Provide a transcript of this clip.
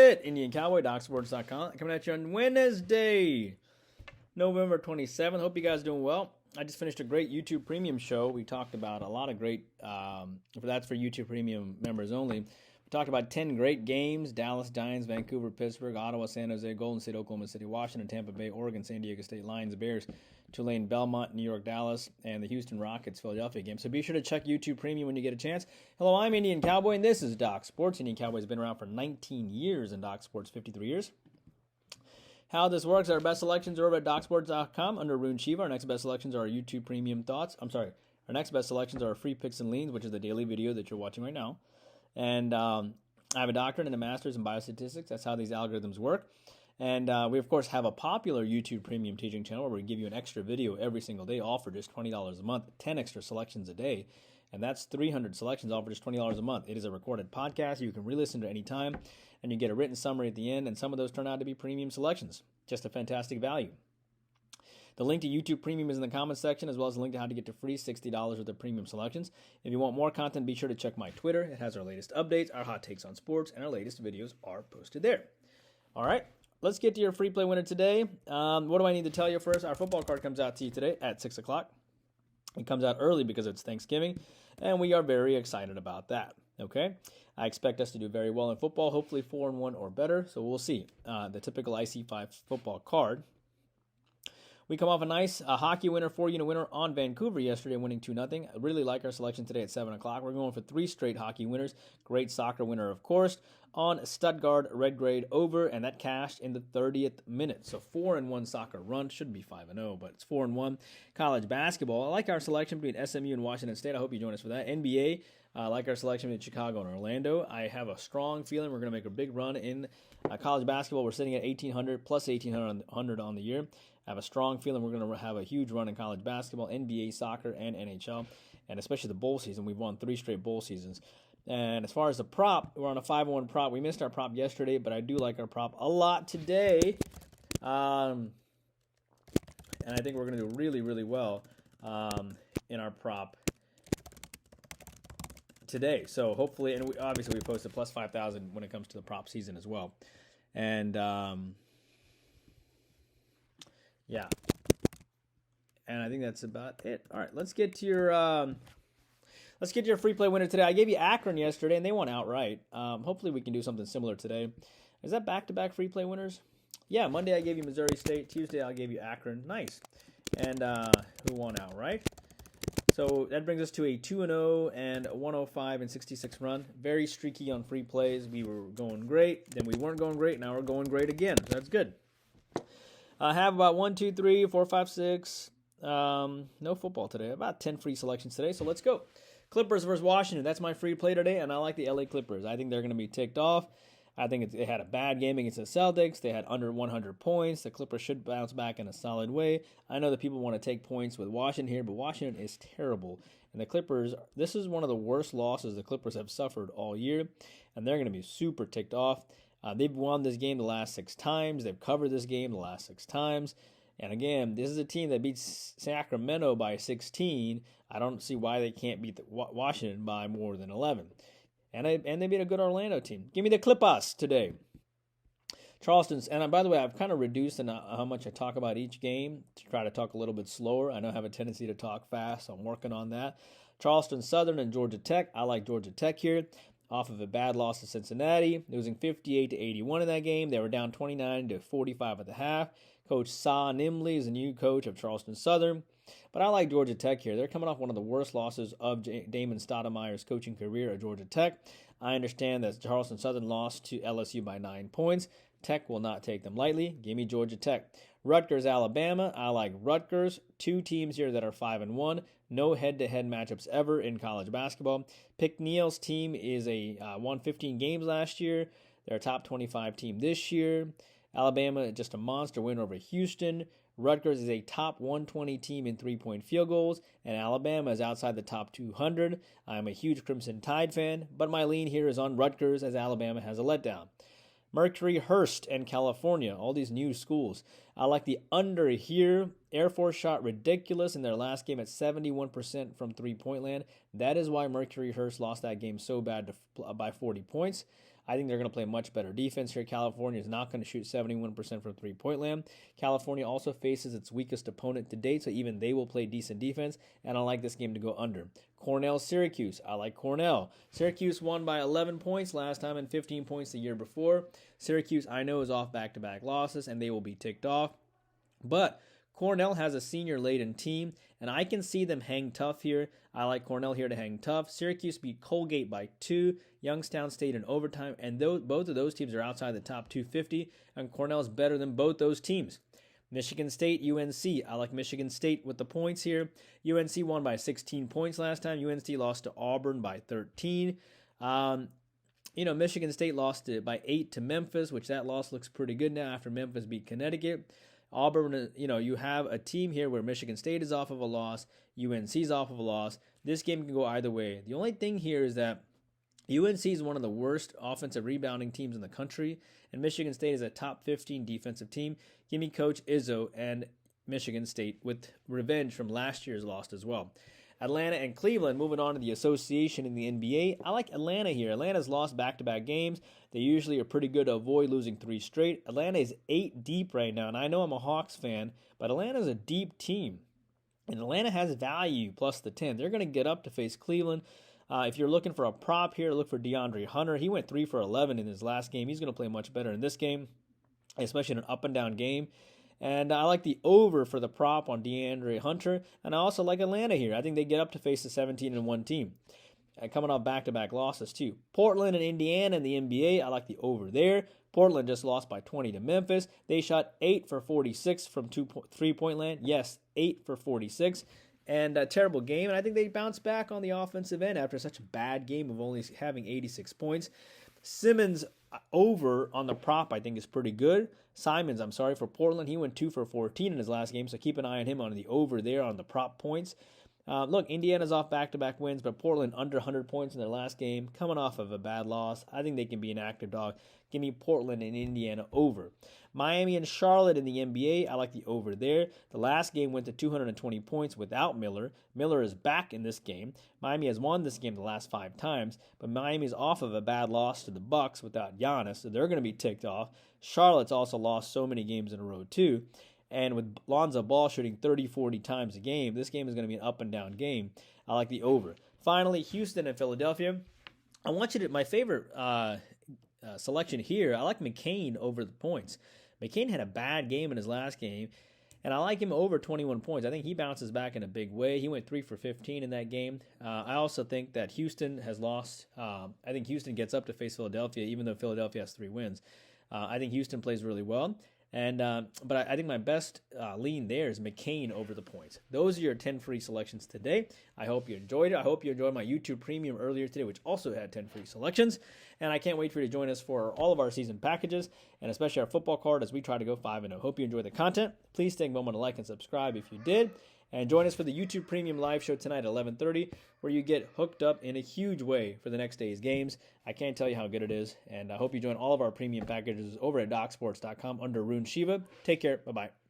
it? Indian Cowboy, docsports.com. Coming at you on Wednesday, November 27th. Hope you guys are doing well. I just finished a great YouTube Premium show. We talked about a lot of great, that's for YouTube Premium members only. We talked about 10 great games: Dallas, Giants, Vancouver, Pittsburgh, Ottawa, San Jose, Golden State, Oklahoma City, Washington, Tampa Bay, Oregon, San Diego State, Lions, Bears, Tulane, Belmont, New York, Dallas, and the Houston Rockets, Philadelphia game. So be sure to check YouTube Premium when you get a chance. Hello, I'm Indian Cowboy, and this is Doc Sports. Indian Cowboy has been around for 19 years, and Doc Sports 53 years. How this works, our best selections are over at docsports.com under Arun Shiva. Our next best selections are our YouTube Premium thoughts. Our next best selections are our free picks and leans, which is the daily video that you're watching right now. And I have a doctorate and a master's in Biostatistics. That's how these algorithms work. And we, of course, have a popular YouTube Premium teaching channel where we give you an extra video every single day, all for just $20 a month, 10 extra selections a day. And that's 300 selections, all for just $20 a month. It is a recorded podcast. You can re-listen to any time, and you get a written summary at the end, and some of those turn out to be premium selections. Just a fantastic value. The link to YouTube Premium is in the comments section, as well as a link to how to get to free $60 worth of premium selections. If you want more content, be sure to check my Twitter. It has our latest updates, our hot takes on sports, and our latest videos are posted there. All right. Let's get to your free play winner today. What do I need to tell you first? Our football card comes out to you today at 6 o'clock. It comes out early because it's Thanksgiving, and we are very excited about that. Okay? I expect us to do very well in football, hopefully 4-1 or better, so we'll see. The typical IC5 football card. We come off a nice hockey winner, 4-unit winner on Vancouver yesterday, winning 2-0. I really like our selection today at 7 o'clock. We're going for 3 straight hockey winners. Great soccer winner, of course, on Stuttgart red grade over, and that cashed in the 30th minute. So 4-1 soccer run. Should be 5-0, but it's 4-1. College basketball. I like our selection between SMU and Washington State. I hope you join us for that. NBA. I like our selection between Chicago and Orlando. I have a strong feeling we're going to make a big run in college basketball. We're sitting at 1,800 plus 1,800 on the year. I have a strong feeling we're going to have a huge run in college basketball, NBA, soccer, and NHL, and especially the bowl season. We've won 3 straight bowl seasons. And as far as the prop, we're on a 5-1 prop. We missed our prop yesterday, but I do like our prop a lot today. And I think we're going to do really, really well in our prop today. So hopefully, and obviously we posted plus 5,000 when it comes to the prop season as well. And yeah. And I think that's about it. All right, let's get to your free play winner today. I gave you Akron yesterday, and they won outright. Hopefully we can do something similar today. Is that back-to-back free play winners? Yeah, Monday I gave you Missouri State. Tuesday I gave you Akron. Nice. And who won outright? So that brings us to a 2-0 and 105 and 66 run. Very streaky on free plays. We were going great, then we weren't going great. Now we're going great again. So that's good. I have about 1, 2, 3, 4, 5, 6. No football today. About 10 free selections today. So let's go. Clippers versus Washington. That's my free play today, and I like the LA Clippers. I think they're going to be ticked off. I think they had a bad game against the Celtics. They had under 100 points. The Clippers should bounce back in a solid way. I know that people want to take points with Washington here, but Washington is terrible. And the Clippers, this is one of the worst losses the Clippers have suffered all year, and they're going to be super ticked off. They've won this game the last 6 times. They've covered this game the last 6 times. And again, this is a team that beats Sacramento by 16. I don't see why they can't beat Washington by more than 11. And they beat a good Orlando team. Give me the Clippers today. Charleston's, and by the way, I've kind of reduced how much I talk about each game to try to talk a little bit slower. I know I have a tendency to talk fast, so I'm working on that. Charleston Southern and Georgia Tech. I like Georgia Tech here. Off of a bad loss to Cincinnati, losing 58-81 in that game. They were down 29-45 at the half. Coach Sa Nimley is the new coach of Charleston Southern. But I like Georgia Tech here. They're coming off one of the worst losses of Damon Stoudemire's coaching career at Georgia Tech. I understand that Charleston Southern lost to LSU by 9 points. Tech will not take them lightly. Give me Georgia Tech. Rutgers, Alabama. I like Rutgers. 2 teams here that are 5-1. No head-to-head matchups ever in college basketball. Pick Neal's team is won 15 games last year. They're a top 25 team this year. Alabama, just a monster win over Houston. Rutgers is a top 120 team in 3-point field goals, and Alabama is outside the top 200. I'm a huge Crimson Tide fan, but my lean here is on Rutgers as Alabama has a letdown. Mercury, Hearst, and California, all these new schools. I like the under here. Air Force shot ridiculous in their last game at 71% from three-point land. That is why Mercury Hearst lost that game so bad by 40 points. I think they're going to play much better defense here. California is not going to shoot 71% from three-point land. California also faces its weakest opponent to date, so even they will play decent defense, and I like this game to go under. Cornell-Syracuse. I like Cornell. Syracuse won by 11 points last time and 15 points the year before. Syracuse, I know, is off back-to-back losses, and they will be ticked off. But Cornell has a senior-laden team, and I can see them hang tough here. I like Cornell here to hang tough. Syracuse beat Colgate by 2. Youngstown State in overtime, and both of those teams are outside the top 250, and Cornell is better than both those teams. Michigan State, UNC. I like Michigan State with the points here. UNC won by 16 points last time. UNC lost to Auburn by 13. Michigan State lost by 8 to Memphis, which that loss looks pretty good now after Memphis beat Connecticut. Auburn, you have a team here where Michigan State is off of a loss, UNC is off of a loss. This game can go either way. The only thing here is that UNC is one of the worst offensive rebounding teams in the country, and Michigan State is a top 15 defensive team. Give me Coach Izzo and Michigan State with revenge from last year's loss as well. Atlanta and Cleveland, moving on to the association in the NBA. I like Atlanta here. Atlanta's lost back-to-back games. They usually are pretty good to avoid losing 3 straight. Atlanta is 8 deep right now, and I know I'm a Hawks fan, but Atlanta's a deep team. And Atlanta has value plus the 10. They're going to get up to face Cleveland. If you're looking for a prop here, look for DeAndre Hunter. He went 3 for 11 in his last game. He's going to play much better in this game, especially in an up-and-down game. And I like the over for the prop on DeAndre Hunter. And I also like Atlanta here. I think they get up to face the 17-1 team. Coming off back-to-back losses, too. Portland and Indiana in the NBA, I like the over there. Portland just lost by 20 to Memphis. They shot 8 for 46 from three-point land. Yes, 8 for 46. And a terrible game. And I think they bounced back on the offensive end after such a bad game of only having 86 points. Simmons over on the prop, I think, is pretty good. Simons, for Portland. He went 2 for 14 in his last game, so keep an eye on him on the over there on the prop points. Look, Indiana's off back-to-back wins, but Portland under 100 points in their last game, coming off of a bad loss. I think they can be an active dog. Give me Portland and Indiana over. Miami and Charlotte in the NBA, I like the over there. The last game went to 220 points without Miller. Miller is back in this game. Miami has won this game the last 5 times, but Miami's off of a bad loss to the Bucks without Giannis, so they're going to be ticked off. Charlotte's also lost so many games in a row, too. And with Lonzo Ball shooting 30-40 times a game, this game is going to be an up-and-down game. I like the over. Finally, Houston and Philadelphia. I want you to, my favorite selection here, I like McCain over the points. McCain had a bad game in his last game, and I like him over 21 points. I think he bounces back in a big way. He went 3 for 15 in that game. I also think that Houston has lost. I think Houston gets up to face Philadelphia, even though Philadelphia has 3 wins. I think Houston plays really well. But I think my best lean there is McCain over the points. Those are your 10 free selections today. I hope you enjoyed it. I hope you enjoyed my YouTube Premium earlier today, which also had 10 free selections. And I can't wait for you to join us for all of our season packages, and especially our football card as we try to go 5-0. Hope you enjoy the content. Please take a moment to like and subscribe if you did. And join us for the YouTube Premium live show tonight at 11:30, where you get hooked up in a huge way for the next day's games. I can't tell you how good it is, and I hope you join all of our premium packages over at docsports.com under Arun Shiva. Take care. Bye-bye.